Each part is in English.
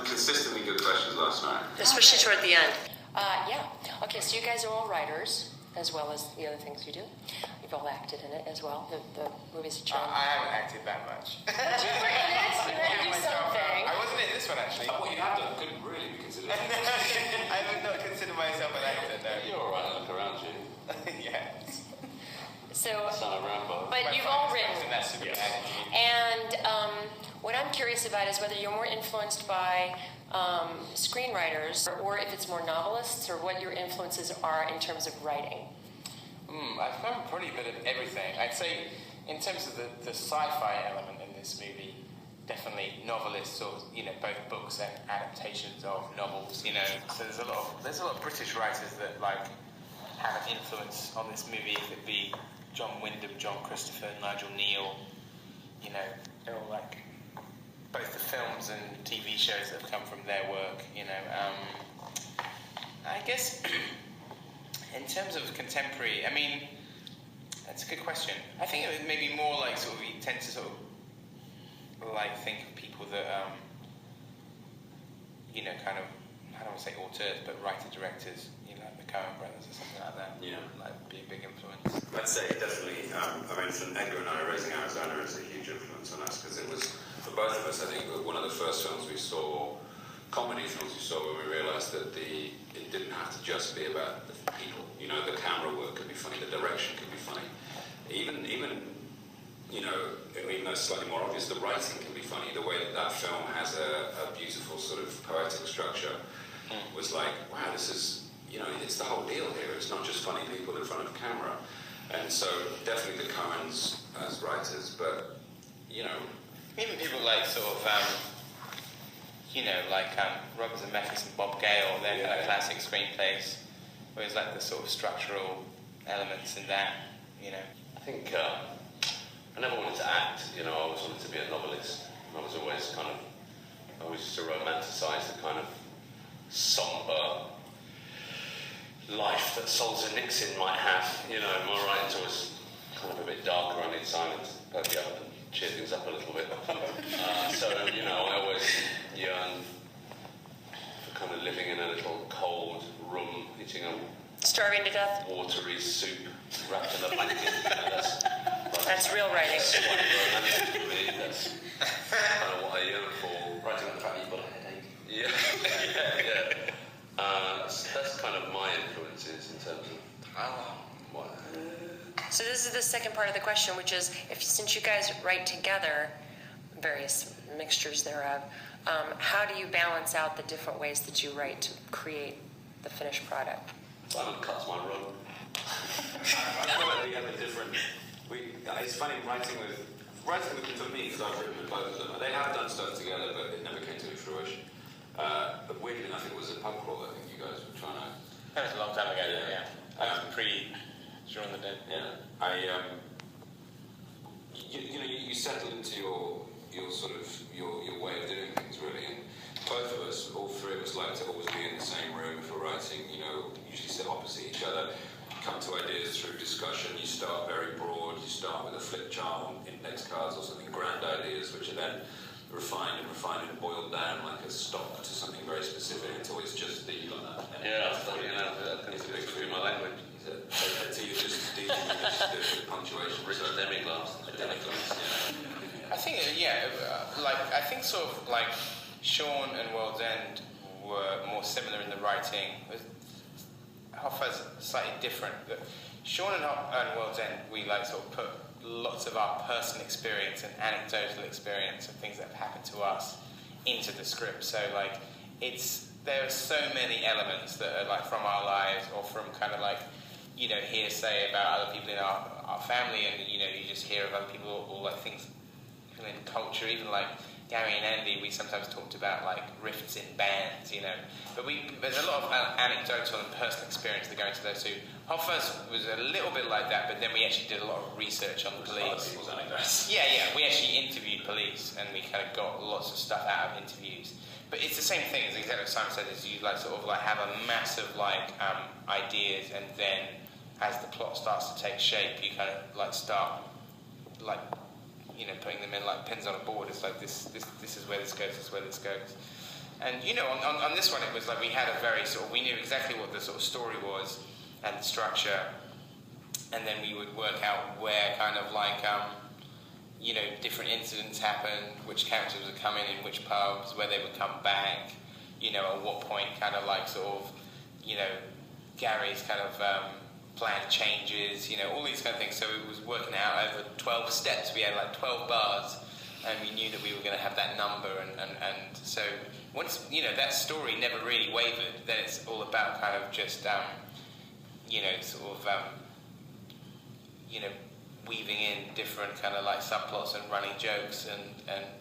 consistently good questions last night. Especially toward the end. Yeah. Okay, so you guys are all writers, as well as the other things you do. You've all acted in it as well, the movies that you're in. I haven't acted that much. But you were in it. You had to do something. I wasn't in this one, actually. What you have done couldn't really be considered. I would not consider myself an actor, no. You're all right, look around you. Yeah. So, Son of Rambo. but you've all written. And And what I'm curious about is whether you're more influenced by screenwriters, or if it's more novelists, or what your influences are in terms of writing. I've found probably a bit of everything. I'd say, in terms of the sci-fi element in this movie, definitely novelists, or both books and adaptations of novels. So there's a lot of British writers that have an influence on this movie. If it be John Wyndham, John Christopher, Nigel Neal, they're all both the films and TV shows that have come from their work. I guess in terms of contemporary, that's a good question. I think it may be more you tend to think of people that kind of, I don't want to say auteurs, but writer-directors, like the Coen brothers or something like that. Yeah. Be a big influence. I'd say definitely, Edgar and I, Raising Arizona is a huge influence on us, because it was, for both of us, I think, one of the first films we saw, comedy films we saw, when we realised that it didn't have to just be about the people. The camera work could be funny, the direction could be funny. Even though it's slightly more obvious, the writing can be funny. The way that film has a beautiful sort of poetic structure was wow, this is, it's the whole deal here. It's not just funny people in front of camera. And so definitely the Coens as writers, but, Even people Robert Zemeckis and Bob Gale, their kind of classic screenplays, where it's the sort of structural elements in that, I think I never wanted to act, I always wanted to be a novelist. I was always I always used to romanticise the kind of sombre life that Solzhenitsyn might have. My writing's always kind of a bit darker. I need Simon to perk it up and cheer things up a little bit. I always yearn for kind of living in a little cold room, eating a Starving to death? watery soup wrapped in a blanket. That's real writing. That's quite romantic for me. That's kind of what I yearn for. Writing on the fact that you've got a headache. Yeah. That's kind of my influences in terms of what. So this is the second part of the question, which is, since you guys write together, various mixtures thereof, how do you balance out the different ways that you write to create the finished product? Simon cuts my rug. I feel like we have a different. It's funny writing with for me, because I've written with both of them. They have done stuff together, but it never came to fruition. But weirdly enough, it was a pub crawl. I think you guys were trying to. That was a long time ago. Yeah. Shaun of the Dead. Yeah. You settle into your sort of your way of doing things really, and both of us, all three of us, like to always be in the same room if we're writing. Usually sit opposite each other, come to ideas through discussion. You start very broad. You start with a flip chart on index cards or something, grand ideas, which are then refined and boiled down like a stock to something very specific until it's just the. Yeah, that tends to be through my language. So you're just dealing with just the punctuation. Rich demi-glass. Yeah. I think, I think sort of Shaun and World's End were more similar in the writing. Hoffa's slightly different. But Shaun and World's End, we sort of put lots of our personal experience and anecdotal experience of things that have happened to us into the script. So there are so many elements that are from our lives, or from kind of hearsay about other people in our family, and you just hear of other people, or things in culture, even Gary and Andy, we sometimes talked about rifts in bands, but there's a lot of anecdotal and personal experience that go into those two. Hoffa's was a little bit like that, but then we actually did a lot of research on the police. Yeah, we actually interviewed police, and we kind of got lots of stuff out of interviews. But it's the same thing, as exactly what Simon said, is you have a massive ideas, and then as the plot starts to take shape, you kind of start putting them in pins on a board. It's this is where this goes, this is where this goes. And on this one, it was like we had a very we knew exactly what the sort of story was and the structure, and then we would work out where kind of like different incidents happened, which characters would come in which pubs, where they would come back, at what point kind of like Gary's kind of plan changes, all these kind of things. So it was working out over 12 steps. We had like 12 bars, and we knew that we were going to have that number, and so once that story never really wavered, then it's all about kind of just weaving in different kind of like subplots and running jokes and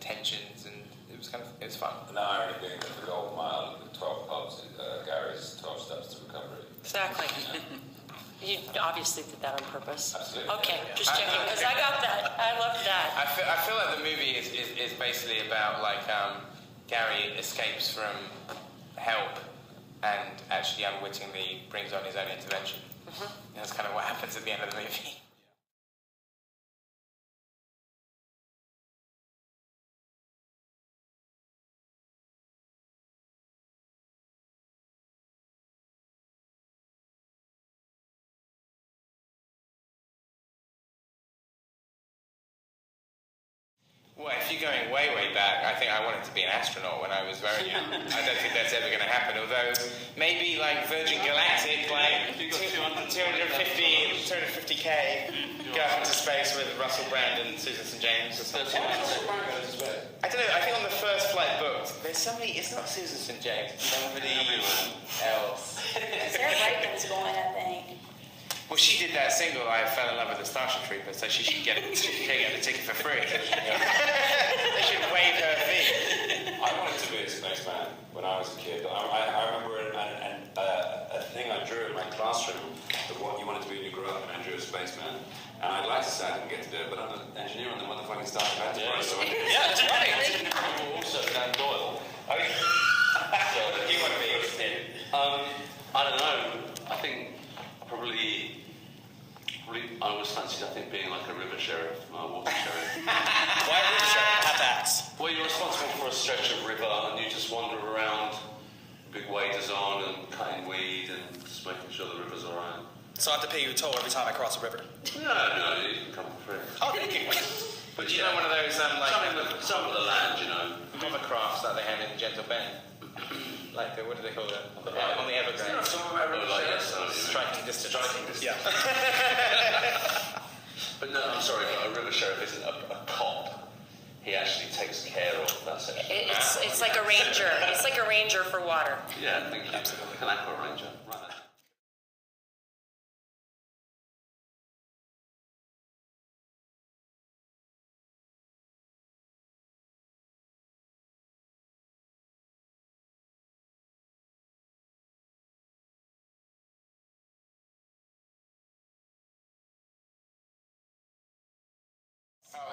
tensions, and it was fun. The irony being that the Golden Mile and the 12 pubs in Gary's 12 Steps to Recovery. Exactly. You obviously did that on purpose. Absolutely. Okay, just checking, because I got that. I love that. I feel like the movie is basically about like Gary escapes from help and actually unwittingly brings on his own intervention. Mm-hmm. That's kind of what happens at the end of the movie. Well, if you're going way, way back, I think I wanted to be an astronaut when I was very young. I don't think that's ever going to happen, although maybe like Virgin Galactic, like 250K, go up into space with Russell Brand and Susan St. James or something. I don't know, I think on the first flight booked, there's somebody, it's not Susan St. James, it's somebody else. Sarah Brightman's going, I think. Well, she did that single, I Fell in Love with a Starship Trooper, so she should get the ticket for free. They should waive her fee. I wanted to be a spaceman when I was a kid. I remember a thing I drew in my classroom of what you wanted to be when you grew up, and I drew a spaceman. And I'd like to say I didn't get to do it, but I'm an engineer on the motherfucking Starship Enterprise. Yeah, that's right. Also, Dan Doyle. You want to be interested? I don't know. I think probably I always fancied, being like a river sheriff, a water sheriff. Why river sheriff? Have that. Well, you're responsible for a stretch of river, and you just wander around, big waders on, and cutting weed, and just making sure the river's alright. So I have to pay you a toll every time I cross a river? No, you can come for free. Oh, thank you. But you know one of those some of the land, hovercrafts that they have in Gentle Ben? Like, what do they call it? On the Evergrande. Striking distance. Yeah. But no, I'm sorry, but a river sheriff isn't a cop. He actually takes care of that section. It's like a ranger. It's like a ranger for water. Yeah, thank you. Absolutely. Like an aqua ranger. Right.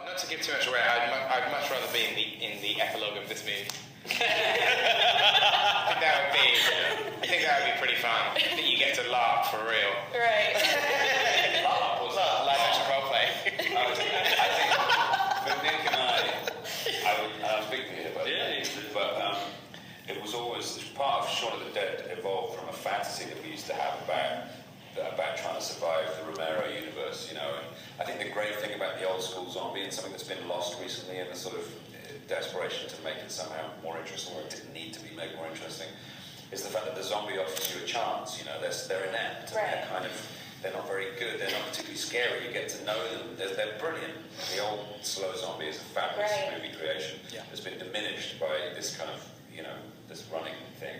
Not to give too much away, I'd much rather be in the epilogue of this movie. I think that would be pretty fun. That you get to laugh for real. Right. Live action roleplay. I think for Nick and I was big for you, but it was always part of Shaun of the Dead evolved from a fantasy that we used to have about trying to survive the Romero universe, and I think the great thing about the old school zombie and something that's been lost recently in the sort of desperation to make it somehow more interesting, or it didn't need to be made more interesting, is the fact that the zombie offers you a chance. They're inept, and they're not very good, they're not particularly scary, you get to know them, they're brilliant. The old slow zombie is a fabulous movie creation. Yeah. It's been diminished by this kind of, this running thing.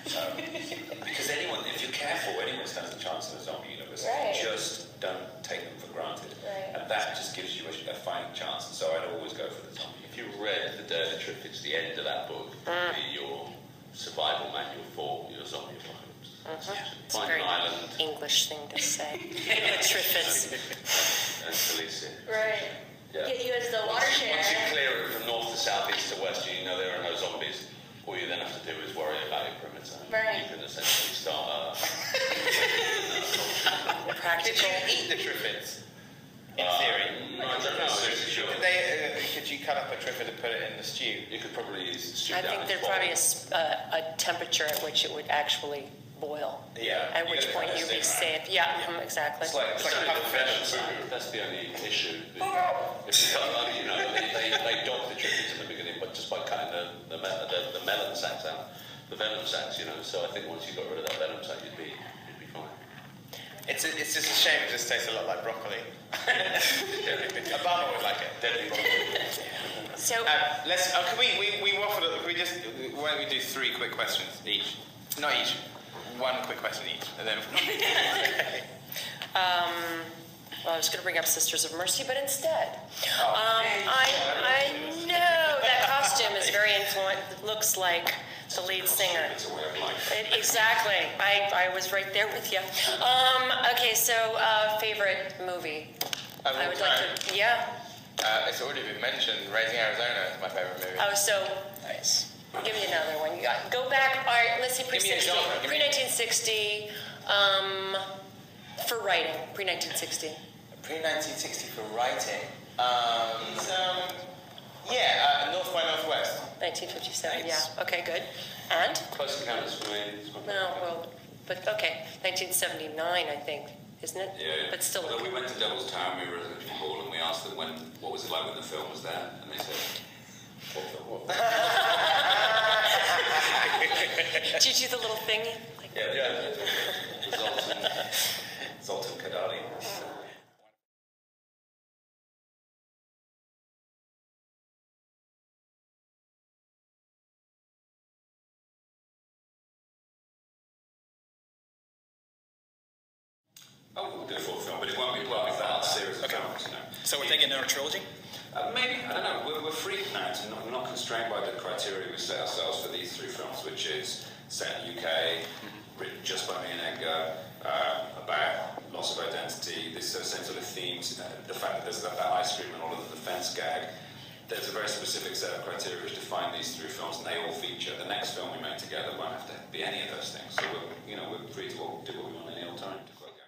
Because if you're careful, anyone stands a chance in a zombie universe. Just don't take them for granted. And that just gives you a fighting chance. And so I'd always go for the zombie. If you read The Day of the Triffids, the end of that book would be your survival manual for your zombie apocalypse. It's a very island. English thing to say. The Triffids. And Felicia. Right. Yeah. Get you as the water Once you sheriff. clear it from north to south, east to west, there are no zombies. All you then have to do is worry about your perimeter. Right. You can essentially start Practical. Did you eat the Triffids? In theory. I don't know. Sure. Could you cut up a triplet and put it in the stew? You could probably use the stew I down think in there's the probably bowl. a temperature at which it would actually boil. Yeah. At which point you'd be safe. Yeah, exactly. It's like Certainly a the fish. that's the only issue. If you cut, they dock the triplets in the beginning, but just by cutting the melon sacs out, the venom sacs, So I think once you got rid of that venom sac, you'd be fine. It's just a shame it just tastes a lot like broccoli. A bummer would like it. Deadly broccoli. So Can we waffle? Why don't we do 3 quick questions each? Not each. 1 quick question each, and then. well, I was going to bring up Sisters of Mercy, but instead, I know that costume is very looks like the lead singer. It's a way of life. Exactly. I was right there with you. Okay, so favorite movie. I would like to. Yeah. It's already been mentioned. Raising Arizona is my favorite movie. Oh, so Nice. give me another one. You got go back. All right, let's say Give me a pre-60, genre. pre-1960. For writing, pre-1960. Pre-1960 for writing. North by Northwest. 1957. Nice. Yeah. Okay, good. And Close Encounters for me. no, well, but okay, 1979, I think, isn't it? Yeah. But still. Although we went to Devil's Tower and we were at the hall and we asked them what was it like when the film was there, and they said, what? Did you do the little thingy? Like, Yeah. Zoltan Kadali. Oh, we'll do a full film, but it won't be that series of films, So we're thinking another trilogy? Maybe, I don't know, we're free now to we're not constrained by the criteria we set ourselves for these 3 films, which is set in the UK, written just by me and Edgar, about loss of identity, this same sort of themes, the fact that there's that ice cream and all of the defence gag. There's a very specific set of criteria which define these 3 films, and they all feature. The next film we make together won't have to be any of those things, so we're free to do what we want any old time. To quote Gary.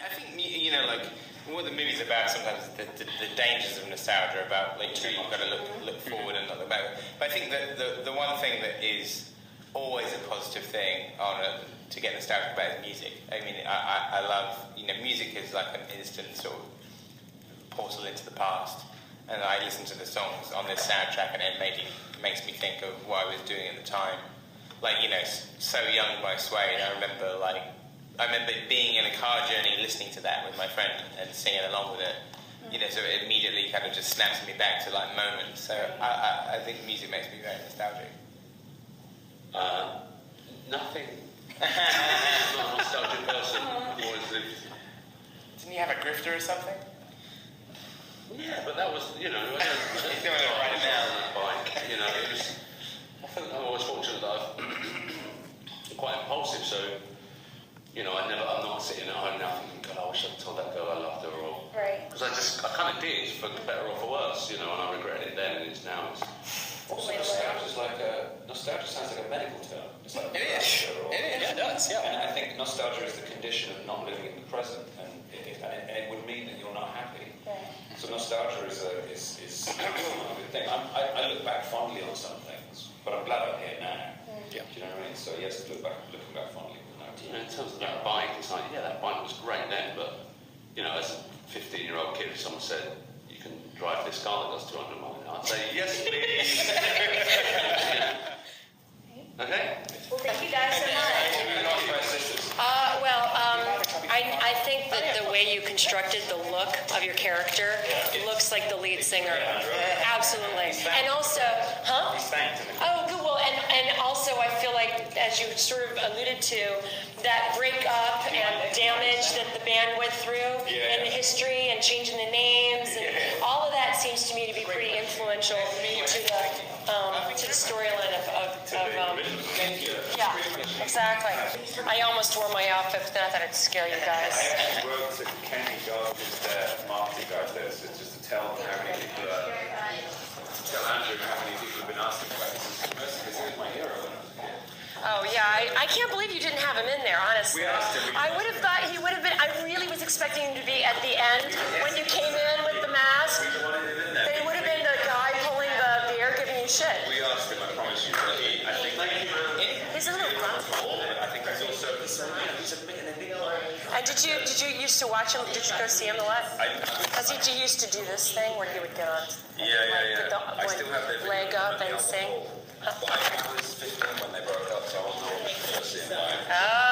I think what the movie's about sometimes is the dangers of nostalgia about you've got to look forward and not look back. But I think that the one thing that is always a positive thing to get nostalgic about is music. I mean, I love music is like an instant sort of portal into the past, and I listen to the songs on this soundtrack, and it makes me think of what I was doing at the time. So Young by Suede. I remember being in a car journey listening to that with my friend and singing along with it. So it immediately kind of just snaps me back to moments. So I think music makes me very nostalgic. Nothing. I'm not a nostalgic person. Didn't you have a grifter or something? Yeah, but that was, He's doing it right now. On that bike, it was. I think I'm always fortunate that I'm quite impulsive, so. I'm not sitting at home now thinking, God, I wish I'd told that girl I loved her, or Right. because I kind of did, for better or for worse, and I regretted it then, and it's now. Also, nostalgia sounds like a medical term. It's like It is. Yeah, it does, yeah. And I think nostalgia is the condition of not living in the present, and it would mean that you're not happy. Right. So nostalgia is a good thing. I look back fondly on some things, but I'm glad I'm here now. Yeah. Do you know what I mean? So yes, looking back fondly. In terms of that bike, it's like, yeah, that bike was great then, but as a 15-year-old kid, if someone said, you can drive this car that does 200 miles, I'd say, yes, please. Okay. Well, thank you guys so much. I think that the way you constructed the look of your character looks like the lead singer. Absolutely. And also, He's thanked in the Oh, good. Well, and also I feel like, as you sort of alluded to, that breakup and damage that the band went through in the history and changing the names and all of that seems to me to be pretty influential to the storyline yeah, exactly. I almost wore my outfit, but then I thought I'd scare you guys. I actually wrote to Kenny God, who's their marketing guy there, so just to tell them how many people are. Andrew how many people have been asking about this because he was my hero when I was a kid. Oh yeah, I can't believe you didn't have him in there, honestly. We asked him. I would have thought he would have been. I really was expecting him to be at the end when you came in with the mask. We wanted him in there. They would have been the guy pulling the beer, giving you shit. We asked him, I promise you, but I think He's a little grumpy. I think he's also he's a bit an enigma. And did you used to watch him? Did you go see him a lot? Because he used to do this thing where he would get on, Yeah. I like, still have their leg up and sing. But I was 15 when they broke up, so I wasn't able to see him live. Oh,